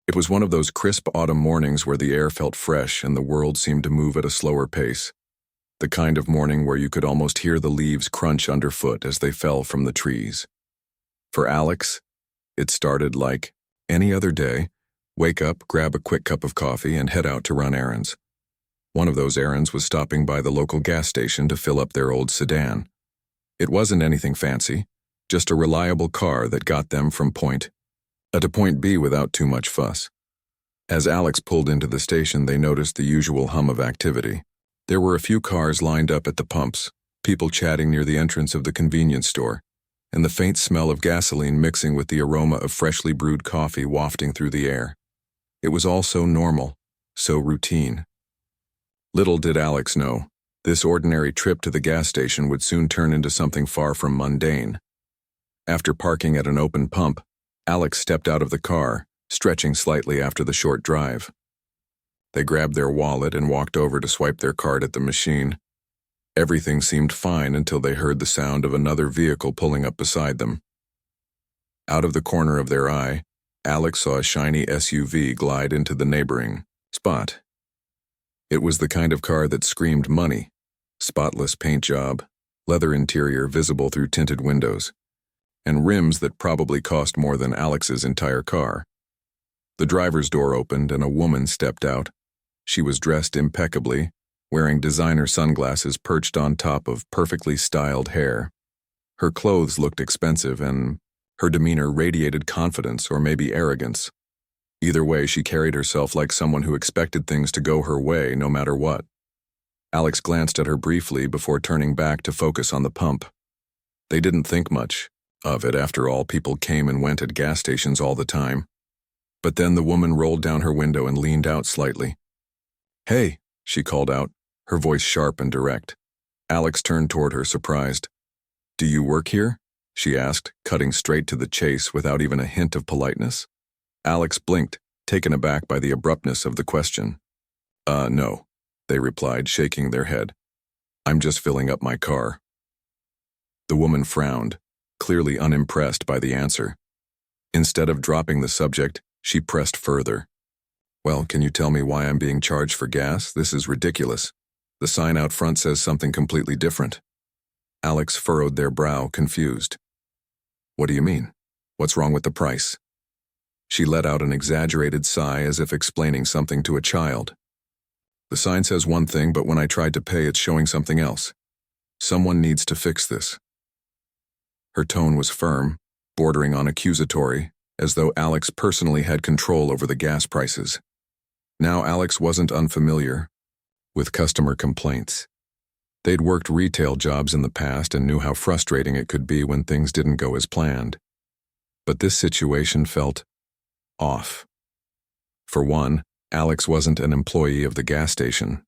It was one of those crisp autumn mornings where the air felt fresh and the world seemed to move at a slower pace. The kind of morning where you could almost hear the leaves crunch underfoot as they fell from the trees. For Alex, it started like any other day. Wake up, grab a quick cup of coffee, and head out to run errands. One of those errands was stopping by the local gas station to fill up their old sedan. It wasn't anything fancy, just a reliable car that got them from point A to point B without too much fuss. As Alex pulled into the station, they noticed the usual hum of activity. There were a few cars lined up at the pumps, people chatting near the entrance of the convenience store, and the faint smell of gasoline mixing with the aroma of freshly brewed coffee wafting through the air. It was all so normal, so routine. Little did Alex know, this ordinary trip to the gas station would soon turn into something far from mundane. After parking at an open pump, Alex stepped out of the car, stretching slightly after the short drive. They grabbed their wallet and walked over to swipe their card at the machine. Everything seemed fine until they heard the sound of another vehicle pulling up beside them. Out of the corner of their eye, Alex saw a shiny SUV glide into the neighboring spot. It was the kind of car that screamed money, spotless paint job, leather interior visible through tinted windows, and rims that probably cost more than Alex's entire car. The driver's door opened and a woman stepped out. She was dressed impeccably, wearing designer sunglasses perched on top of perfectly styled hair. Her clothes looked expensive and her demeanor radiated confidence or maybe arrogance. Either way, she carried herself like someone who expected things to go her way no matter what. Alex glanced at her briefly before turning back to focus on the pump. They didn't think much of it. After all, people came and went at gas stations all the time. But then the woman rolled down her window and leaned out slightly. "Hey," she called out, her voice sharp and direct. Alex turned toward her, surprised. "Do you work here?" she asked, cutting straight to the chase without even a hint of politeness. Alex blinked, taken aback by the abruptness of the question. No," they replied, shaking their head. "I'm just filling up my car." The woman frowned, clearly unimpressed by the answer. Instead of dropping the subject, she pressed further. "Well, can you tell me why I'm being charged for gas? This is ridiculous. The sign out front says something completely different." Alex furrowed their brow, confused. "What do you mean? What's wrong with the price?" She let out an exaggerated sigh as if explaining something to a child. "The sign says one thing, but when I tried to pay, it's showing something else. Someone needs to fix this." Her tone was firm, bordering on accusatory, as though Alex personally had control over the gas prices. Now Alex wasn't unfamiliar with customer complaints. They'd worked retail jobs in the past and knew how frustrating it could be when things didn't go as planned. But this situation felt off. For one, Alex wasn't an employee of the gas station.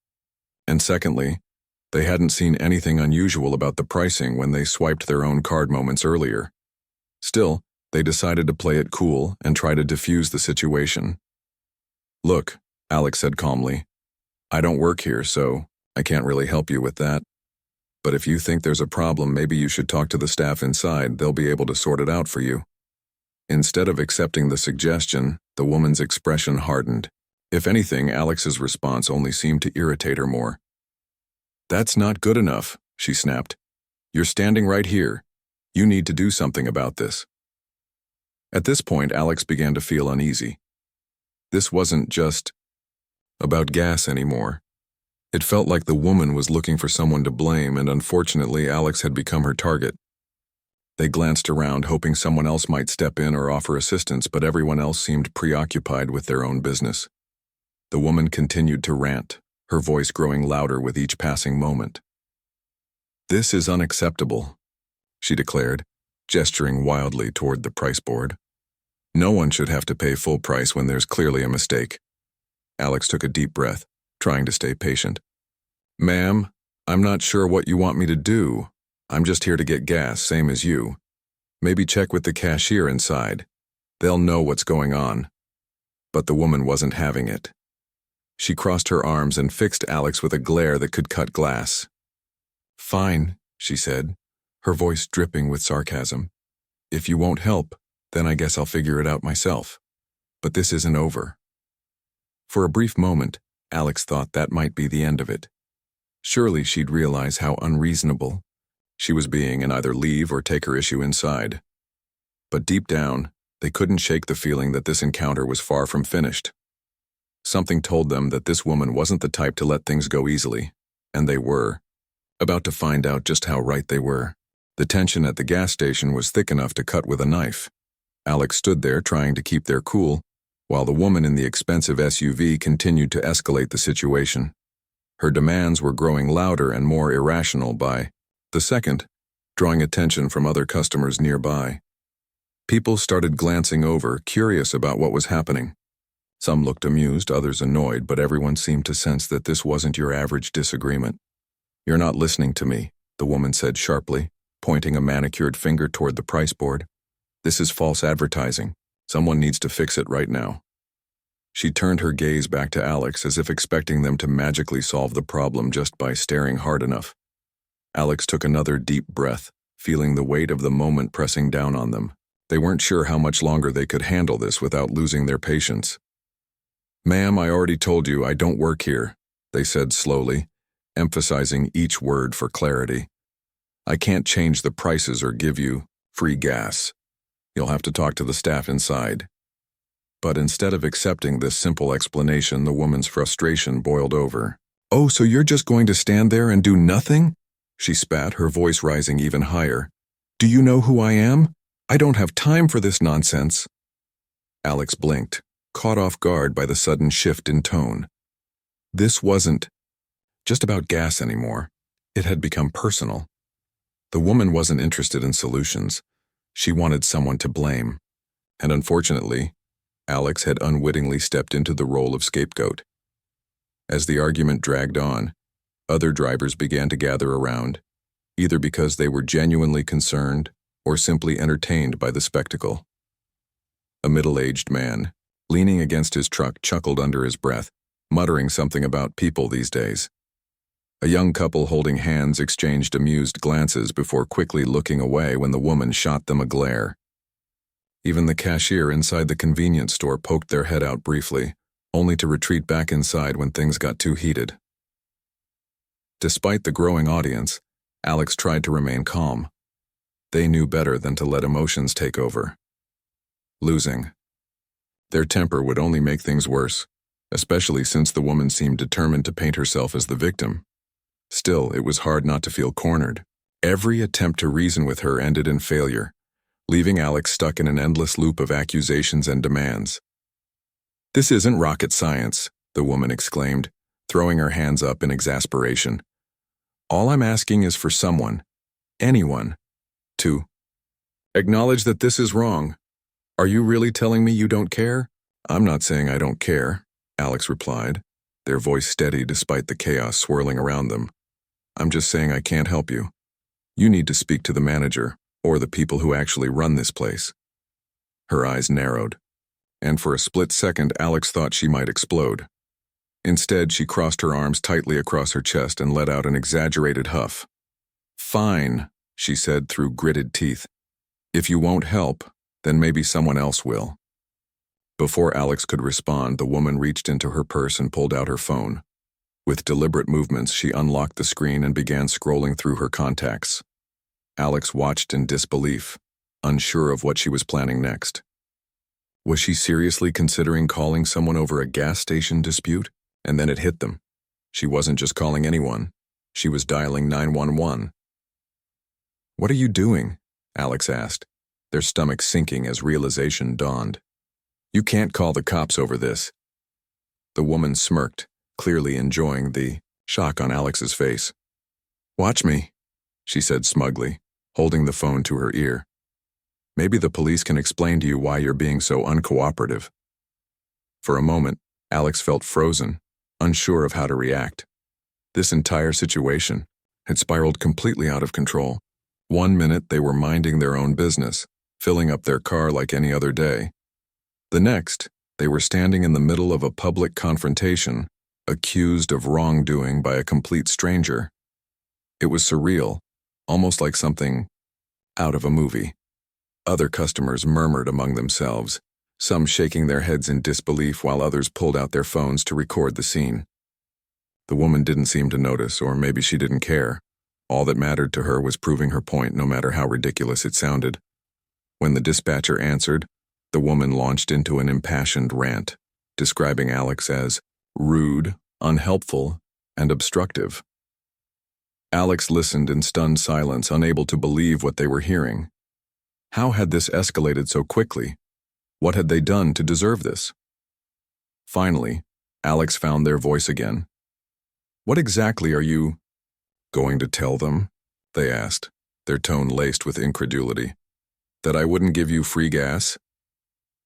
And secondly, they hadn't seen anything unusual about the pricing when they swiped their own card moments earlier. Still, they decided to play it cool and try to defuse the situation. "Look," Alex said calmly, "I don't work here, so I can't really help you with that. But if you think there's a problem, maybe you should talk to the staff inside. They'll be able to sort it out for you." Instead of accepting the suggestion, the woman's expression hardened. If anything, Alex's response only seemed to irritate her more. "That's not good enough," she snapped. "You're standing right here. You need to do something about this." At this point, Alex began to feel uneasy. This wasn't just about gas anymore. It felt like the woman was looking for someone to blame, and unfortunately, Alex had become her target. They glanced around, hoping someone else might step in or offer assistance, but everyone else seemed preoccupied with their own business. The woman continued to rant, her voice growing louder with each passing moment. "This is unacceptable," she declared, gesturing wildly toward the price board. "No one should have to pay full price when there's clearly a mistake." Alex took a deep breath, trying to stay patient. "Ma'am, I'm not sure what you want me to do. I'm just here to get gas, same as you. Maybe check with the cashier inside. They'll know what's going on." But the woman wasn't having it. She crossed her arms and fixed Alex with a glare that could cut glass. "Fine," she said, her voice dripping with sarcasm. "If you won't help, then I guess I'll figure it out myself." But this isn't over. For a brief moment, Alex thought that might be the end of it. Surely she'd realize how unreasonable she was being and either leave or take her issue inside. But deep down, they couldn't shake the feeling that this encounter was far from finished. Something told them that this woman wasn't the type to let things go easily, and they were about to find out just how right they were. The tension at the gas station was thick enough to cut with a knife. Alex stood there trying to keep their cool, while the woman in the expensive SUV continued to escalate the situation. Her demands were growing louder and more irrational by the second, drawing attention from other customers nearby. People started glancing over, curious about what was happening. Some looked amused, others annoyed, but everyone seemed to sense that this wasn't your average disagreement. "You're not listening to me," the woman said sharply, pointing a manicured finger toward the price board. "This is false advertising. Someone needs to fix it right now." She turned her gaze back to Alex as if expecting them to magically solve the problem just by staring hard enough. Alex took another deep breath, feeling the weight of the moment pressing down on them. They weren't sure how much longer they could handle this without losing their patience. "Ma'am, I already told you I don't work here," they said slowly, emphasizing each word for clarity. "I can't change the prices or give you free gas. You'll have to talk to the staff inside." But instead of accepting this simple explanation, the woman's frustration boiled over. "Oh, so you're just going to stand there and do nothing?" she spat, her voice rising even higher. "Do you know who I am? I don't have time for this nonsense." Alex blinked, caught off guard by the sudden shift in tone. This wasn't just about gas anymore. It had become personal. The woman wasn't interested in solutions. She wanted someone to blame. And unfortunately, Alex had unwittingly stepped into the role of scapegoat. As the argument dragged on, other drivers began to gather around, either because they were genuinely concerned or simply entertained by the spectacle. A middle-aged man, leaning against his truck, chuckled under his breath, muttering something about people these days. A young couple holding hands exchanged amused glances before quickly looking away when the woman shot them a glare. Even the cashier inside the convenience store poked their head out briefly, only to retreat back inside when things got too heated. Despite the growing audience, Alex tried to remain calm. They knew better than to let emotions take over. Losing. Their temper would only make things worse, especially since the woman seemed determined to paint herself as the victim. Still, it was hard not to feel cornered. Every attempt to reason with her ended in failure, leaving Alex stuck in an endless loop of accusations and demands. "This isn't rocket science," the woman exclaimed, throwing her hands up in exasperation. "All I'm asking is for someone, anyone, to acknowledge that this is wrong. Are you really telling me you don't care?" "I'm not saying I don't care," Alex replied, their voice steady despite the chaos swirling around them. "I'm just saying I can't help you. You need to speak to the manager, or the people who actually run this place." Her eyes narrowed, and for a split second Alex thought she might explode. Instead, she crossed her arms tightly across her chest and let out an exaggerated huff. "Fine," she said through gritted teeth. "If you won't help, then maybe someone else will." Before Alex could respond, the woman reached into her purse and pulled out her phone. With deliberate movements, she unlocked the screen and began scrolling through her contacts. Alex watched in disbelief, unsure of what she was planning next. Was she seriously considering calling someone over a gas station dispute? And then it hit them. She wasn't just calling anyone. She was dialing 911. "What are you doing?" Alex asked, their stomachs sinking as realization dawned. "You can't call the cops over this." The woman smirked, clearly enjoying the shock on Alex's face. "Watch me," she said smugly, holding the phone to her ear. "Maybe the police can explain to you why you're being so uncooperative." For a moment, Alex felt frozen, unsure of how to react. This entire situation had spiraled completely out of control. One minute they were minding their own business, filling up their car like any other day. The next, they were standing in the middle of a public confrontation, accused of wrongdoing by a complete stranger. It was surreal, almost like something out of a movie. Other customers murmured among themselves, some shaking their heads in disbelief while others pulled out their phones to record the scene. The woman didn't seem to notice, or maybe she didn't care. All that mattered to her was proving her point, no matter how ridiculous it sounded. When the dispatcher answered, the woman launched into an impassioned rant, describing Alex as rude, unhelpful, and obstructive. Alex listened in stunned silence, unable to believe what they were hearing. How had this escalated so quickly? What had they done to deserve this? Finally, Alex found their voice again. "What exactly are you going to tell them?" they asked, their tone laced with incredulity. "That I wouldn't give you free gas?"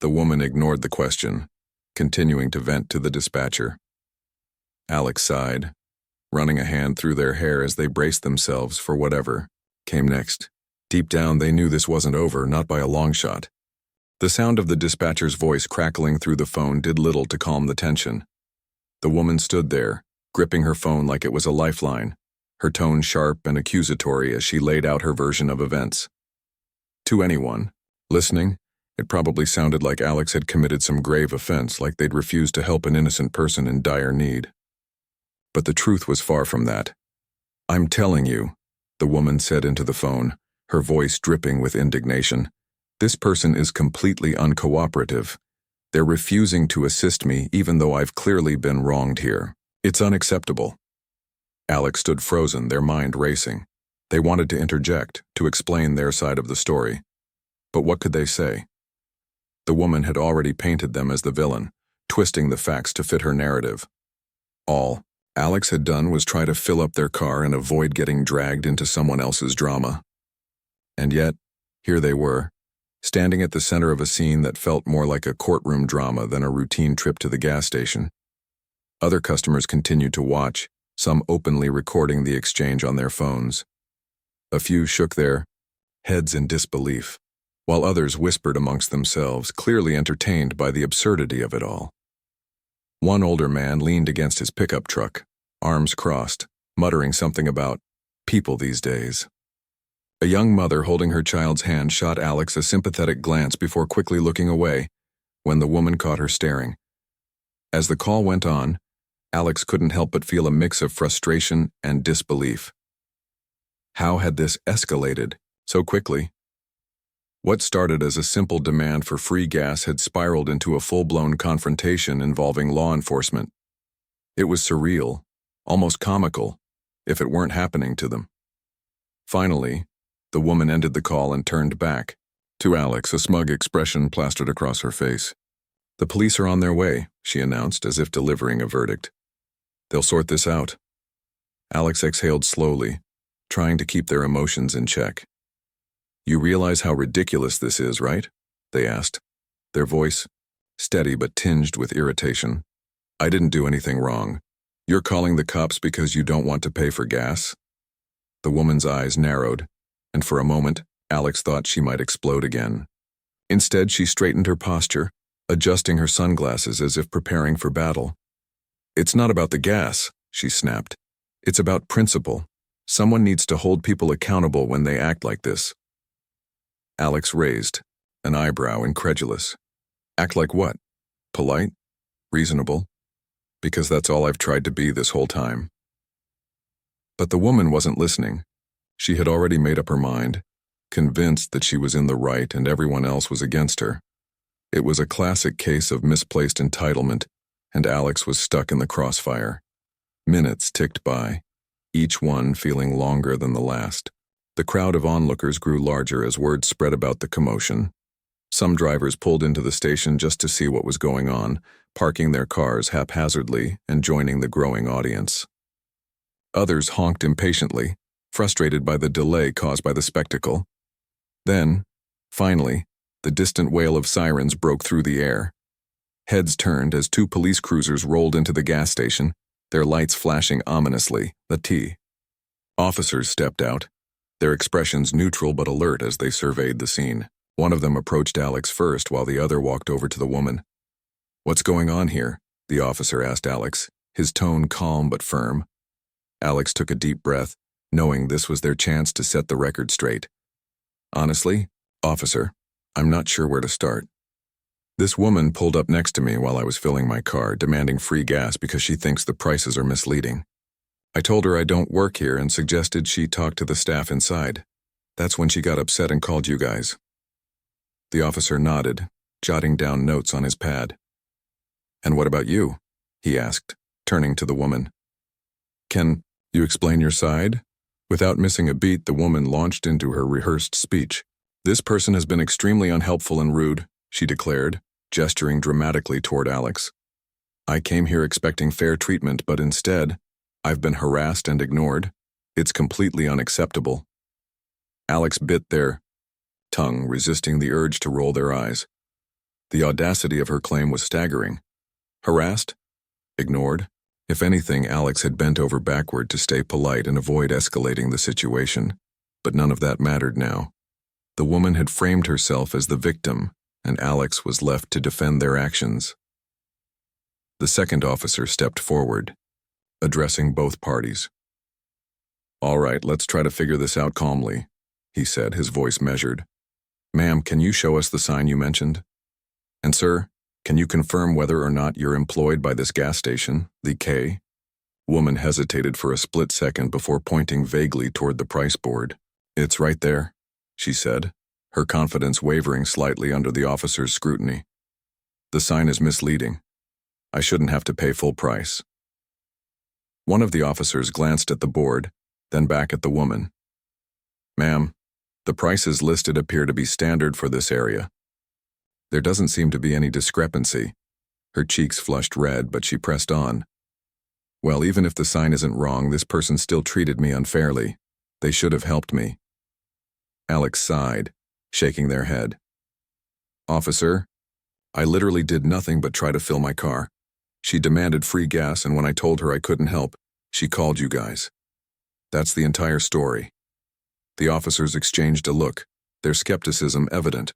The woman ignored the question, continuing to vent to the dispatcher. Alex sighed, running a hand through their hair as they braced themselves for whatever came next. Deep down, they knew this wasn't over, not by a long shot. The sound of the dispatcher's voice crackling through the phone did little to calm the tension. The woman stood there, gripping her phone like it was a lifeline, her tone sharp and accusatory as she laid out her version of events. To anyone listening, it probably sounded like Alex had committed some grave offense, like they'd refused to help an innocent person in dire need. But the truth was far from that. "I'm telling you," the woman said into the phone, her voice dripping with indignation, "this person is completely uncooperative. They're refusing to assist me even though I've clearly been wronged here. It's unacceptable." Alex stood frozen, their mind racing. They wanted to interject, to explain their side of the story. But what could they say? The woman had already painted them as the villain, twisting the facts to fit her narrative. All Alex had done was try to fill up their car and avoid getting dragged into someone else's drama. And yet, here they were, standing at the center of a scene that felt more like a courtroom drama than a routine trip to the gas station. Other customers continued to watch, some openly recording the exchange on their phones. A few shook their heads in disbelief, while others whispered amongst themselves, clearly entertained by the absurdity of it all. One older man leaned against his pickup truck, arms crossed, muttering something about people these days. A young mother holding her child's hand shot Alex a sympathetic glance before quickly looking away when the woman caught her staring. As the call went on, Alex couldn't help but feel a mix of frustration and disbelief. How had this escalated so quickly? What started as a simple demand for free gas had spiraled into a full-blown confrontation involving law enforcement. It was surreal, almost comical, if it weren't happening to them. Finally, the woman ended the call and turned back. To Alex, a smug expression plastered across her face. "The police are on their way," she announced, as if delivering a verdict. "They'll sort this out." Alex exhaled slowly, trying to keep their emotions in check. "You realize how ridiculous this is, right?" they asked, their voice steady but tinged with irritation. "I didn't do anything wrong. You're calling the cops because you don't want to pay for gas?" The woman's eyes narrowed, and for a moment, Alex thought she might explode again. Instead, she straightened her posture, adjusting her sunglasses as if preparing for battle. "It's not about the gas," she snapped. "It's about principle. Someone needs to hold people accountable when they act like this." Alex raised, an eyebrow incredulous. "Act like what? Polite? Reasonable? Because that's all I've tried to be this whole time." But the woman wasn't listening. She had already made up her mind, convinced that she was in the right and everyone else was against her. It was a classic case of misplaced entitlement, and Alex was stuck in the crossfire. Minutes ticked by, each one feeling longer than the last. The crowd of onlookers grew larger as word spread about the commotion. Some drivers pulled into the station just to see what was going on, parking their cars haphazardly and joining the growing audience. Others honked impatiently, frustrated by the delay caused by the spectacle. Then, finally, the distant wail of sirens broke through the air. Heads turned as two police cruisers rolled into the gas station, their lights flashing ominously, the T. Officers stepped out, their expressions neutral but alert as they surveyed the scene. One of them approached Alex first while the other walked over to the woman. "What's going on here?" the officer asked Alex, his tone calm but firm. Alex took a deep breath, knowing this was their chance to set the record straight. "Honestly, officer, I'm not sure where to start." This woman pulled up next to me while I was filling my car, demanding free gas because she thinks the prices are misleading. I told her I don't work here and suggested she talk to the staff inside. That's when she got upset and called you guys. The officer nodded, jotting down notes on his pad. And what about you? He asked, turning to the woman. Can you explain your side? Without missing a beat, the woman launched into her rehearsed speech. This person has been extremely unhelpful and rude, she declared, gesturing dramatically toward Alex. I came here expecting fair treatment, but instead, I've been harassed and ignored. It's completely unacceptable. Alex bit their tongue, resisting the urge to roll their eyes. The audacity of her claim was staggering. Harassed? Ignored? If anything, Alex had bent over backward to stay polite and avoid escalating the situation, but none of that mattered now. The woman had framed herself as the victim, and Alex was left to defend their actions. The second officer stepped forward, addressing both parties. All right, let's try to figure this out calmly, he said, his voice measured. Ma'am, can you show us the sign you mentioned? And sir, can you confirm whether or not you're employed by this gas station, the K? Woman hesitated for a split second before pointing vaguely toward the price board. It's right there, she said, her confidence wavering slightly under the officer's scrutiny. The sign is misleading. I shouldn't have to pay full price. One of the officers glanced at the board, then back at the woman. Ma'am, the prices listed appear to be standard for this area. There doesn't seem to be any discrepancy. Her cheeks flushed red, but she pressed on. Well, even if the sign isn't wrong, this person still treated me unfairly. They should have helped me. Alex sighed, shaking their head. Officer, I literally did nothing but try to fill my car. She demanded free gas, and when I told her I couldn't help, she called you guys. That's the entire story. The officers exchanged a look, their skepticism evident.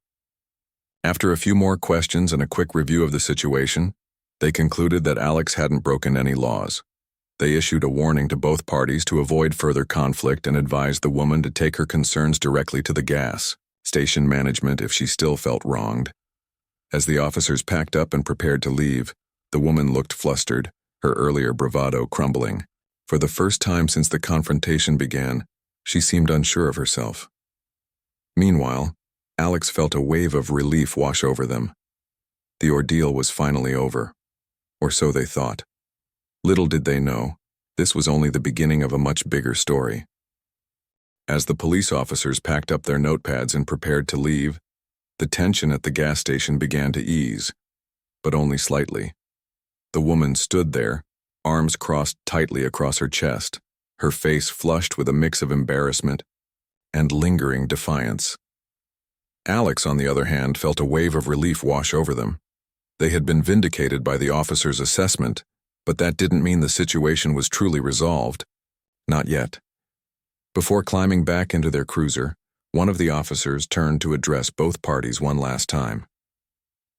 After a few more questions and a quick review of the situation, they concluded that Alex hadn't broken any laws. They issued a warning to both parties to avoid further conflict and advised the woman to take her concerns directly to the gas station management if she still felt wronged. As the officers packed up and prepared to leave, the woman looked flustered, her earlier bravado crumbling. For the first time since the confrontation began, she seemed unsure of herself. Meanwhile, Alex felt a wave of relief wash over them. The ordeal was finally over. Or so they thought. Little did they know, this was only the beginning of a much bigger story. As the police officers packed up their notepads and prepared to leave, the tension at the gas station began to ease, but only slightly. The woman stood there, arms crossed tightly across her chest, her face flushed with a mix of embarrassment and lingering defiance. Alex, on the other hand, felt a wave of relief wash over them. They had been vindicated by the officer's assessment, but that didn't mean the situation was truly resolved. Not yet. Before climbing back into their cruiser, one of the officers turned to address both parties one last time.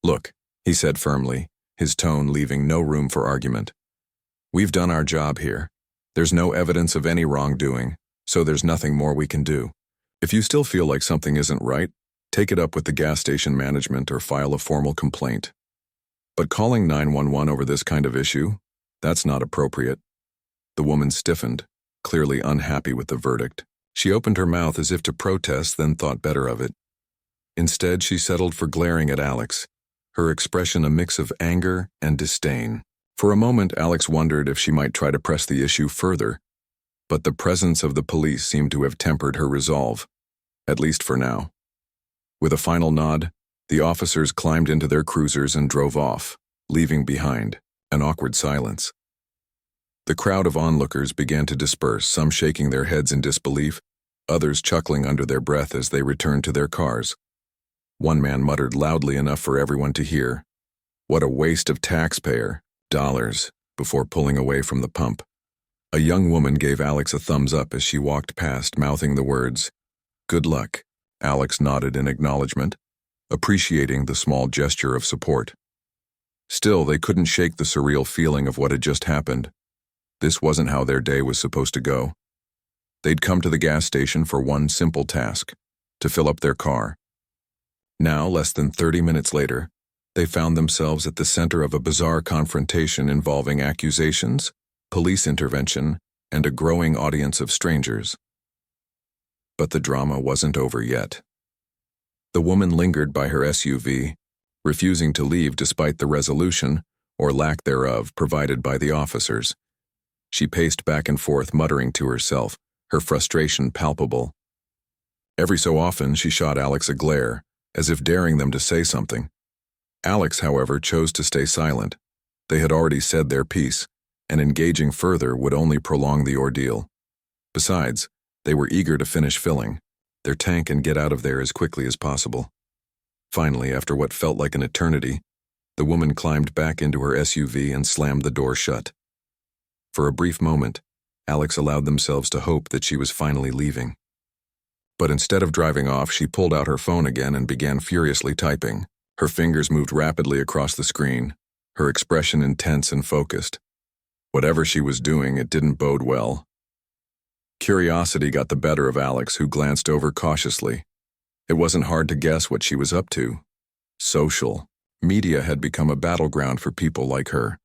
Look, he said firmly, his tone leaving no room for argument. We've done our job here. There's no evidence of any wrongdoing, so there's nothing more we can do. If you still feel like something isn't right, take it up with the gas station management or file a formal complaint. But calling 911 over this kind of issue, that's not appropriate. The woman stiffened, clearly unhappy with the verdict. She opened her mouth as if to protest, then thought better of it. Instead, she settled for glaring at Alex, her expression a mix of anger and disdain. For a moment, Alex wondered if she might try to press the issue further, but the presence of the police seemed to have tempered her resolve, at least for now. With a final nod, the officers climbed into their cruisers and drove off, leaving behind an awkward silence. The crowd of onlookers began to disperse, some shaking their heads in disbelief, others chuckling under their breath as they returned to their cars. One man muttered loudly enough for everyone to hear, "What a waste of taxpayer dollars," before pulling away from the pump. A young woman gave Alex a thumbs up as she walked past, mouthing the words, "Good luck." Alex nodded in acknowledgement, appreciating the small gesture of support. Still, they couldn't shake the surreal feeling of what had just happened. This wasn't how their day was supposed to go. They'd come to the gas station for one simple task, to fill up their car. Now, less than 30 minutes later, They found themselves at the center of a bizarre confrontation involving accusations, police intervention, and a growing audience of strangers. But the drama wasn't over yet. The woman lingered by her SUV, refusing to leave despite the resolution, or lack thereof, provided by the officers. She paced back and forth, muttering to herself, her frustration palpable. Every so often, she shot Alex a glare, as if daring them to say something. Alex, however, chose to stay silent. They had already said their piece, and engaging further would only prolong the ordeal. Besides, they were eager to finish filling their tank and get out of there as quickly as possible. Finally, after what felt like an eternity, the woman climbed back into her SUV and slammed the door shut. For a brief moment, Alex allowed themselves to hope that she was finally leaving. But instead of driving off, she pulled out her phone again and began furiously typing. Her fingers moved rapidly across the screen, her expression intense and focused. Whatever she was doing, it didn't bode well. Curiosity got the better of Alex, who glanced over cautiously. It wasn't hard to guess what she was up to. Social media had become a battleground for people like her,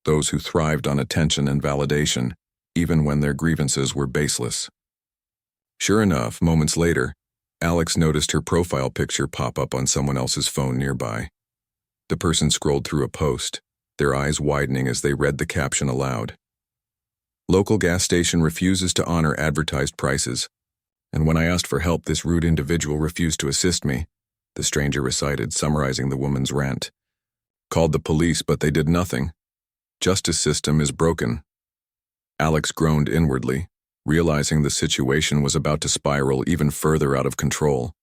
those who thrived on attention and validation, even when their grievances were baseless. Sure enough, moments later, Alex noticed her profile picture pop up on someone else's phone nearby. The person scrolled through a post, their eyes widening as they read the caption aloud. Local gas station refuses to honor advertised prices, and when I asked for help, this rude individual refused to assist me, the stranger recited, summarizing the woman's rant. Called the police, but they did nothing. Justice system is broken. Alex groaned inwardly, realizing the situation was about to spiral even further out of control.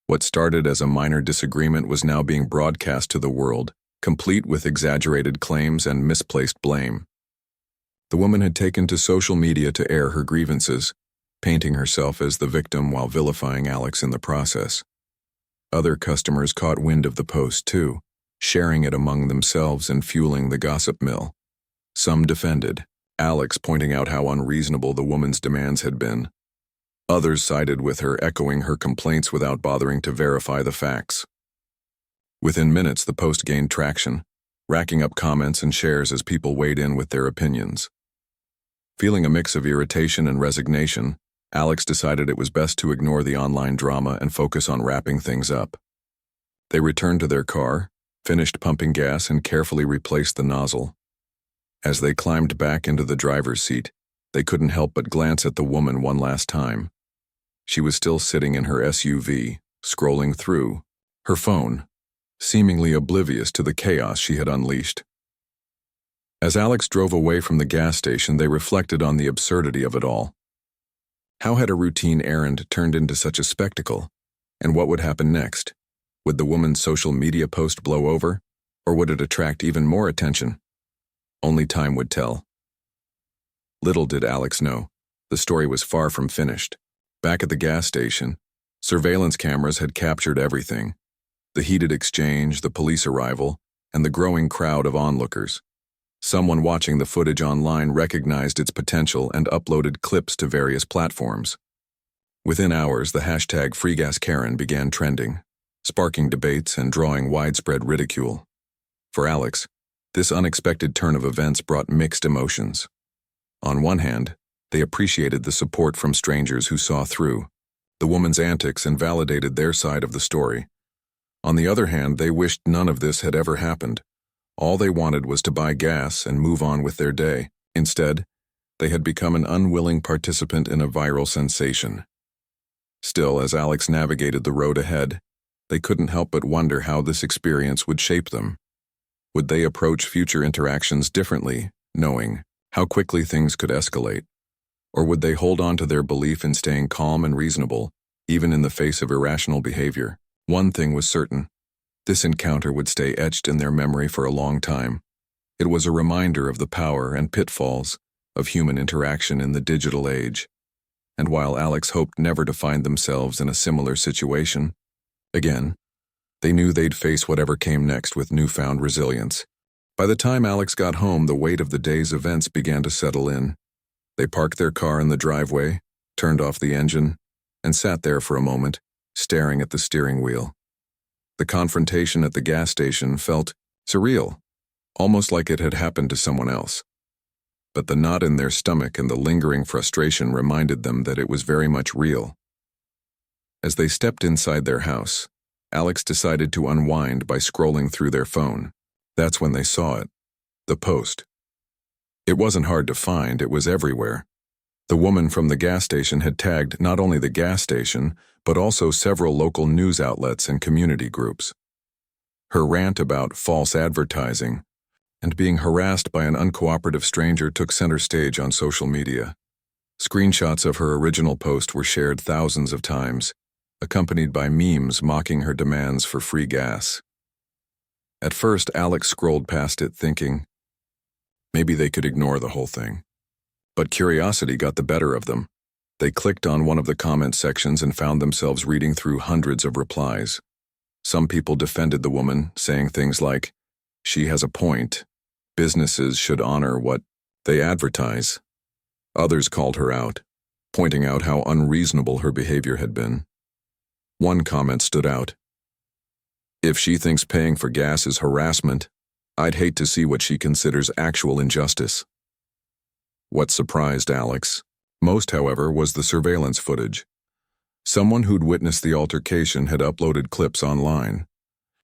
What started as a minor disagreement was now being broadcast to the world, complete with exaggerated claims and misplaced blame. The woman had taken to social media to air her grievances, painting herself as the victim while vilifying Alex in the process. Other customers caught wind of the post too, sharing it among themselves and fueling the gossip mill. Some defended Alex, pointing out how unreasonable the woman's demands had been. Others sided with her, echoing her complaints without bothering to verify the facts. Within minutes, the post gained traction, racking up comments and shares as people weighed in with their opinions. Feeling a mix of irritation and resignation, Alex decided it was best to ignore the online drama and focus on wrapping things up. They returned to their car, finished pumping gas, and carefully replaced the nozzle. As they climbed back into the driver's seat, they couldn't help but glance at the woman one last time. She was still sitting in her SUV, scrolling through her phone, seemingly oblivious to the chaos she had unleashed. As Alex drove away from the gas station, they reflected on the absurdity of it all. How had a routine errand turned into such a spectacle? And what would happen next? Would the woman's social media post blow over, or would it attract even more attention? Only time would tell. Little did Alex know, the story was far from finished. Back at the gas station, surveillance cameras had captured everything: the heated exchange, the police arrival, and the growing crowd of onlookers. Someone watching the footage online recognized its potential and uploaded clips to various platforms. Within hours, the hashtag #FreeGasKaren began trending, sparking debates and drawing widespread ridicule. For Alex, this unexpected turn of events brought mixed emotions. On one hand, they appreciated the support from strangers who saw through the woman's antics and validated their side of the story. On the other hand, they wished none of this had ever happened. All they wanted was to buy gas and move on with their day. Instead, they had become an unwilling participant in a viral sensation. Still, as Alex navigated the road ahead, they couldn't help but wonder how this experience would shape them. Would they approach future interactions differently, knowing how quickly things could escalate? Or would they hold on to their belief in staying calm and reasonable, even in the face of irrational behavior? One thing was certain: this encounter would stay etched in their memory for a long time. It was a reminder of the power and pitfalls of human interaction in the digital age. And while Alex hoped never to find themselves in a similar situation again, they knew they'd face whatever came next with newfound resilience. By the time Alex got home, the weight of the day's events began to settle in. They parked their car in the driveway, turned off the engine, and sat there for a moment, staring at the steering wheel. The confrontation at the gas station felt surreal, almost like it had happened to someone else. But the knot in their stomach and the lingering frustration reminded them that it was very much real. As they stepped inside their house, Alex decided to unwind by scrolling through their phone. That's when they saw it. The post. It wasn't hard to find, it was everywhere. The woman from the gas station had tagged not only the gas station, but also several local news outlets and community groups. Her rant about false advertising and being harassed by an uncooperative stranger took center stage on social media. Screenshots of her original post were shared thousands of times, accompanied by memes mocking her demands for free gas. At first, Alex scrolled past it thinking, maybe they could ignore the whole thing. But curiosity got the better of them. They clicked on one of the comment sections and found themselves reading through hundreds of replies. Some people defended the woman, saying things like, "She has a point. Businesses should honor what they advertise." Others called her out, pointing out how unreasonable her behavior had been. One comment stood out. "If she thinks paying for gas is harassment, I'd hate to see what she considers actual injustice." What surprised Alex most, however, was the surveillance footage. Someone who'd witnessed the altercation had uploaded clips online.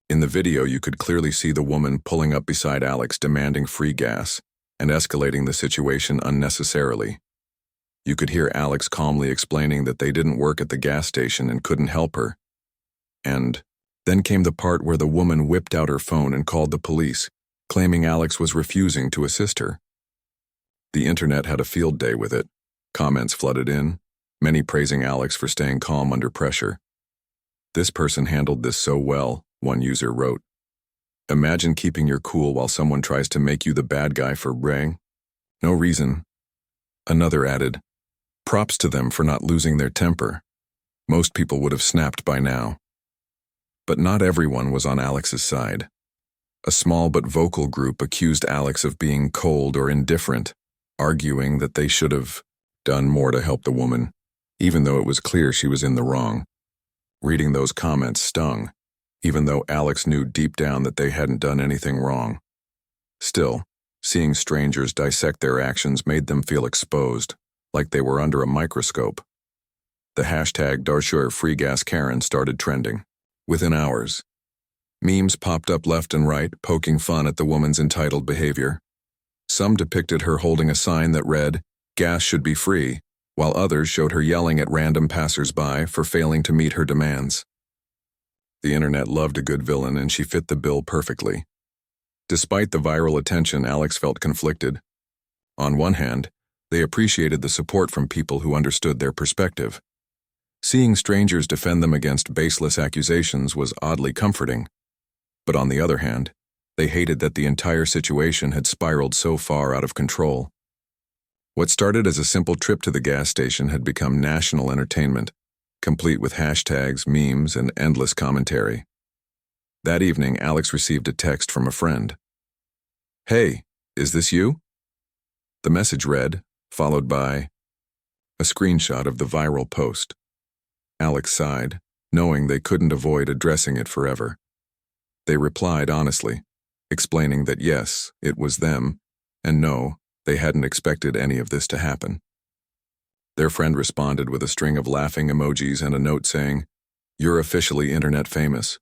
In the video, you could clearly see the woman pulling up beside Alex demanding free gas and escalating the situation unnecessarily. You could hear Alex calmly explaining that they didn't work at the gas station and couldn't help her. And then came the part where the woman whipped out her phone and called the police, claiming Alex was refusing to assist her. The internet had a field day with it. Comments flooded in, many praising Alex for staying calm under pressure. "This person handled this so well," one user wrote. "Imagine keeping your cool while someone tries to make you the bad guy for no reason." Another added, "Props to them for not losing their temper. Most people would have snapped by now." But not everyone was on Alex's side. A small but vocal group accused Alex of being cold or indifferent, arguing that they should have done more to help the woman, even though it was clear she was in the wrong. Reading those comments stung, even though Alex knew deep down that they hadn't done anything wrong. Still, seeing strangers dissect their actions made them feel exposed, like they were under a microscope. The hashtag #DarshurFreeGasKaren started trending. Within hours, memes popped up left and right, poking fun at the woman's entitled behavior. Some depicted her holding a sign that read, "Gas should be free," while others showed her yelling at random passers-by for failing to meet her demands. The internet loved a good villain, and she fit the bill perfectly. Despite the viral attention, Alex felt conflicted. On one hand, they appreciated the support from people who understood their perspective. Seeing strangers defend them against baseless accusations was oddly comforting. But on the other hand, they hated that the entire situation had spiraled so far out of control. What started as a simple trip to the gas station had become national entertainment, complete with hashtags, memes, and endless commentary. That evening, Alex received a text from a friend. "Hey, is this you?" The message read, followed by a screenshot of the viral post. Alex sighed, knowing they couldn't avoid addressing it forever. They replied honestly, explaining that yes, it was them, and no, they hadn't expected any of this to happen. Their friend responded with a string of laughing emojis and a note saying, "You're officially internet famous."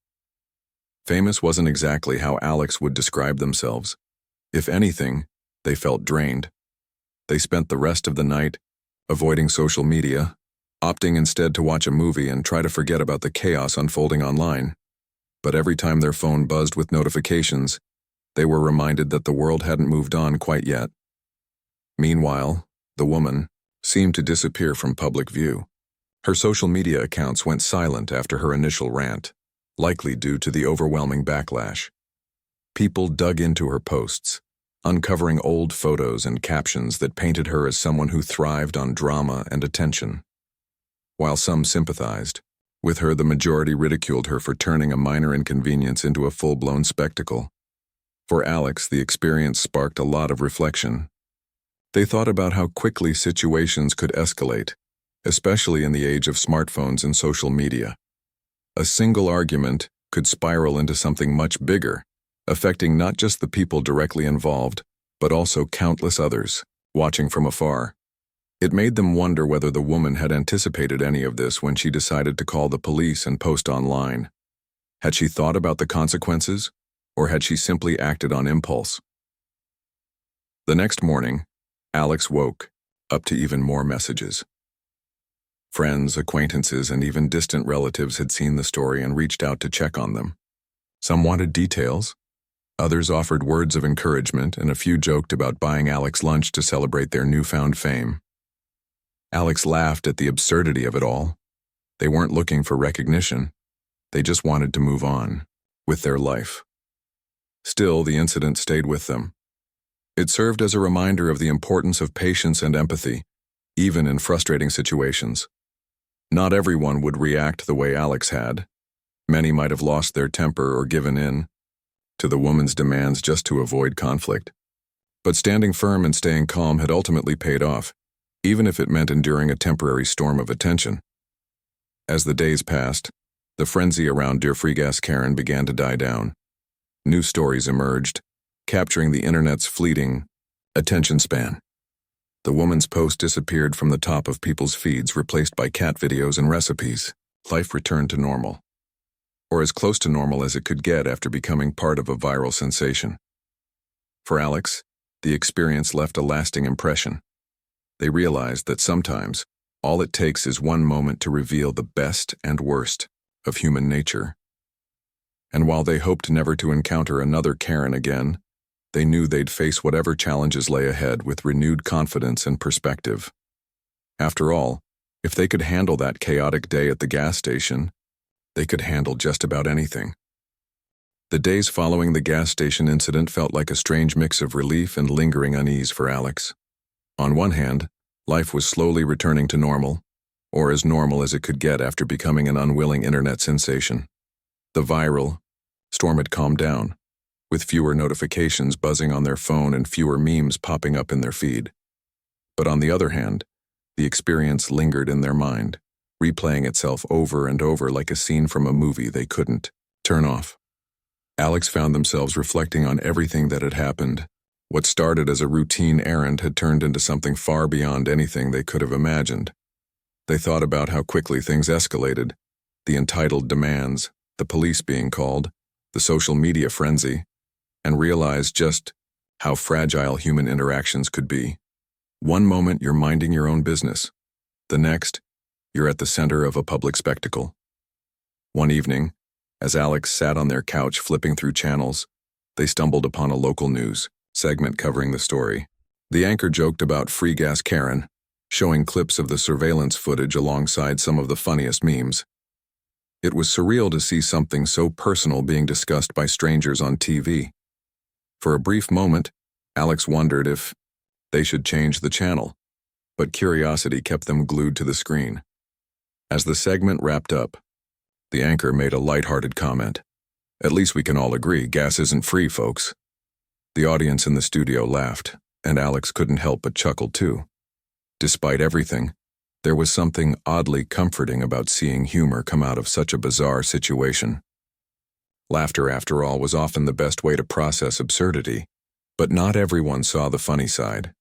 Famous wasn't exactly how Alex would describe themselves. If anything, they felt drained. They spent the rest of the night avoiding social media, opting instead to watch a movie and try to forget about the chaos unfolding online. But every time their phone buzzed with notifications, they were reminded that the world hadn't moved on quite yet. Meanwhile, the woman seemed to disappear from public view. Her social media accounts went silent after her initial rant, likely due to the overwhelming backlash. People dug into her posts, uncovering old photos and captions that painted her as someone who thrived on drama and attention. While some sympathized with her, the majority ridiculed her for turning a minor inconvenience into a full-blown spectacle. For Alex, the experience sparked a lot of reflection. They thought about how quickly situations could escalate, especially in the age of smartphones and social media. A single argument could spiral into something much bigger, affecting not just the people directly involved, but also countless others, watching from afar. It made them wonder whether the woman had anticipated any of this when she decided to call the police and post online. Had she thought about the consequences, or had she simply acted on impulse? The next morning, Alex woke up to even more messages. Friends, acquaintances, and even distant relatives had seen the story and reached out to check on them. Some wanted details, others offered words of encouragement, and a few joked about buying Alex lunch to celebrate their newfound fame. Alex laughed at the absurdity of it all. They weren't looking for recognition. They just wanted to move on with their life. Still, the incident stayed with them. It served as a reminder of the importance of patience and empathy, even in frustrating situations. Not everyone would react the way Alex had. Many might have lost their temper or given in to the woman's demands just to avoid conflict. But standing firm and staying calm had ultimately paid off, even if it meant enduring a temporary storm of attention. As the days passed, the frenzy around Dear Free Gas Karen began to die down. New stories emerged, capturing the internet's fleeting attention span. The woman's post disappeared from the top of people's feeds, replaced by cat videos and recipes. Life returned to normal, or as close to normal as it could get after becoming part of a viral sensation. For Alex, the experience left a lasting impression. They realized that sometimes all it takes is one moment to reveal the best and worst of human nature. And while they hoped never to encounter another Karen again, they knew they'd face whatever challenges lay ahead with renewed confidence and perspective. After all, if they could handle that chaotic day at the gas station, they could handle just about anything. The days following the gas station incident felt like a strange mix of relief and lingering unease for Alex. On one hand, life was slowly returning to normal, or as normal as it could get after becoming an unwilling internet sensation. The viral storm had calmed down, with fewer notifications buzzing on their phone and fewer memes popping up in their feed. But on the other hand, the experience lingered in their mind, replaying itself over and over like a scene from a movie they couldn't turn off. Alex found themselves reflecting on everything that had happened. What started as a routine errand had turned into something far beyond anything they could have imagined. They thought about how quickly things escalated, the entitled demands, the police being called, the social media frenzy, and realized just how fragile human interactions could be. One moment you're minding your own business. The next, you're at the center of a public spectacle. One evening, as Alex sat on their couch flipping through channels, they stumbled upon a local news segment covering the story. The anchor joked about Free Gas Karen, showing clips of the surveillance footage alongside some of the funniest memes. It was surreal to see something so personal being discussed by strangers on TV. For a brief moment, Alex wondered if they should change the channel, but curiosity kept them glued to the screen. As the segment wrapped up, the anchor made a lighthearted comment. "At least we can all agree gas isn't free, folks." The audience in the studio laughed, and Alex couldn't help but chuckle too. Despite everything, there was something oddly comforting about seeing humor come out of such a bizarre situation. Laughter, after all, was often the best way to process absurdity, but not everyone saw the funny side.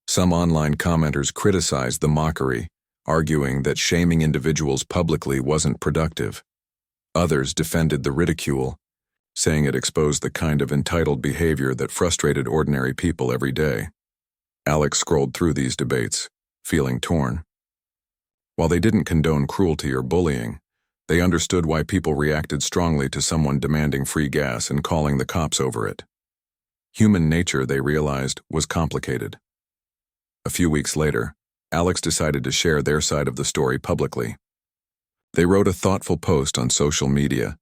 Some online commenters criticized the mockery, arguing that shaming individuals publicly wasn't productive. Others defended the ridicule, saying it exposed the kind of entitled behavior that frustrated ordinary people every day. Alex scrolled through these debates, feeling torn. While they didn't condone cruelty or bullying, they understood why people reacted strongly to someone demanding free gas and calling the cops over it. Human nature, they realized, was complicated. A few weeks later, Alex decided to share their side of the story publicly. They wrote a thoughtful post on social media,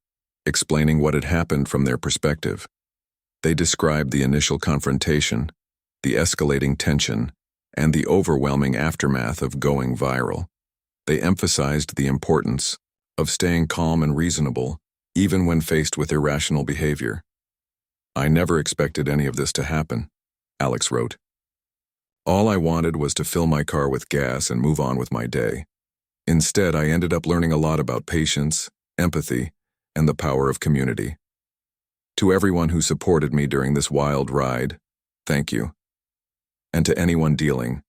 explaining what had happened from their perspective. They described the initial confrontation, the escalating tension, and the overwhelming aftermath of going viral. They emphasized the importance of staying calm and reasonable, even when faced with irrational behavior. "I never expected any of this to happen," Alex wrote. "All I wanted was to fill my car with gas and move on with my day. Instead, I ended up learning a lot about patience, empathy, and the power of community. To everyone who supported me during this wild ride, thank you. And to anyone dealing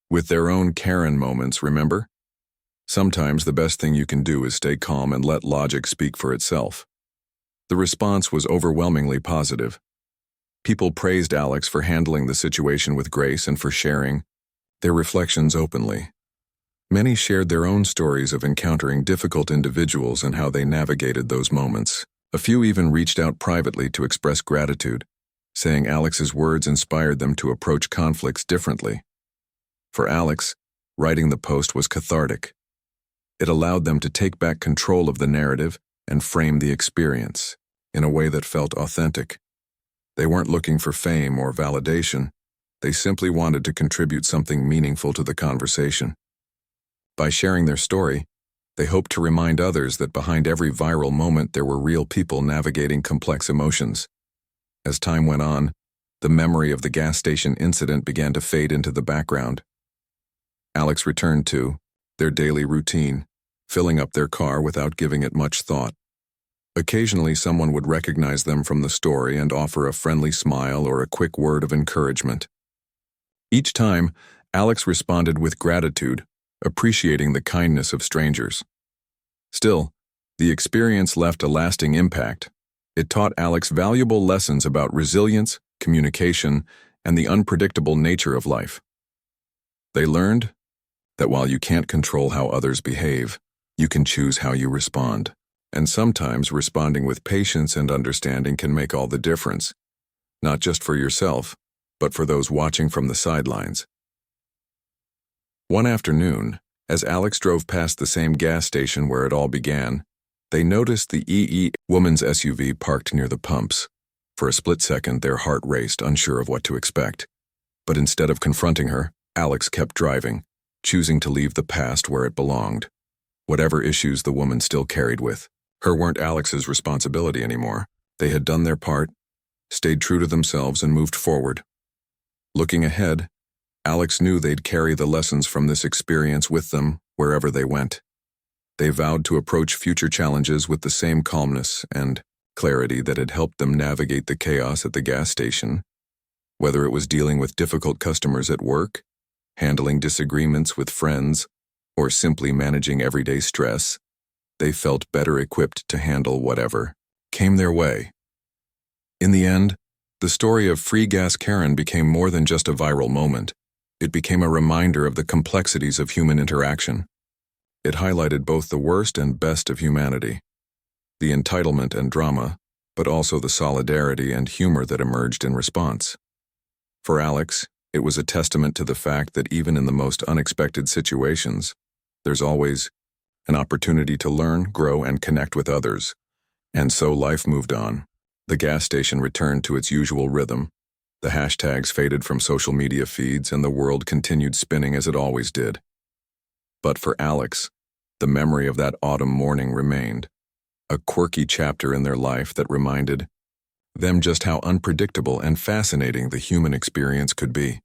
with their own Karen moments, remember? Sometimes the best thing you can do is stay calm and let logic speak for itself. The response was overwhelmingly positive. People praised Alex for handling the situation with grace and for sharing their reflections openly. Many shared their own stories of encountering difficult individuals and how they navigated those moments. A few even reached out privately to express gratitude, saying Alex's words inspired them to approach conflicts differently. For Alex, writing the post was cathartic. It allowed them to take back control of the narrative and frame the experience in a way that felt authentic. They weren't looking for fame or validation. They simply wanted to contribute something meaningful to the conversation. By sharing their story, they hoped to remind others that behind every viral moment there were real people navigating complex emotions. As time went on, the memory of the gas station incident began to fade into the background. Alex returned to their daily routine, filling up their car without giving it much thought. Occasionally, someone would recognize them from the story and offer a friendly smile or a quick word of encouragement. Each time, Alex responded with gratitude, appreciating the kindness of strangers. Still, the experience left a lasting impact. It taught Alex valuable lessons about resilience, communication, and the unpredictable nature of life. They learned that while you can't control how others behave, you can choose how you respond. And sometimes responding with patience and understanding can make all the difference, not just for yourself, but for those watching from the sidelines. One afternoon, as Alex drove past the same gas station where it all began, they noticed the EE woman's SUV parked near the pumps. For a split second, their heart raced, unsure of what to expect. But instead of confronting her, Alex kept driving, choosing to leave the past where it belonged. Whatever issues the woman still carried with her weren't Alex's responsibility anymore. They had done their part, stayed true to themselves, and moved forward. Looking ahead, Alex knew they'd carry the lessons from this experience with them wherever they went. They vowed to approach future challenges with the same calmness and clarity that had helped them navigate the chaos at the gas station. Whether it was dealing with difficult customers at work, handling disagreements with friends, or simply managing everyday stress, they felt better equipped to handle whatever came their way. In the end, the story of Free Gas Karen became more than just a viral moment. It became a reminder of the complexities of human interaction. It highlighted both the worst and best of humanity, the entitlement and drama, but also the solidarity and humor that emerged in response. For Alex, it was a testament to the fact that even in the most unexpected situations, there's always an opportunity to learn, grow, and connect with others. And so life moved on. The gas station returned to its usual rhythm. The hashtags faded from social media feeds, and the world continued spinning as it always did. But for Alex, the memory of that autumn morning remained, a quirky chapter in their life that reminded them just how unpredictable and fascinating the human experience could be.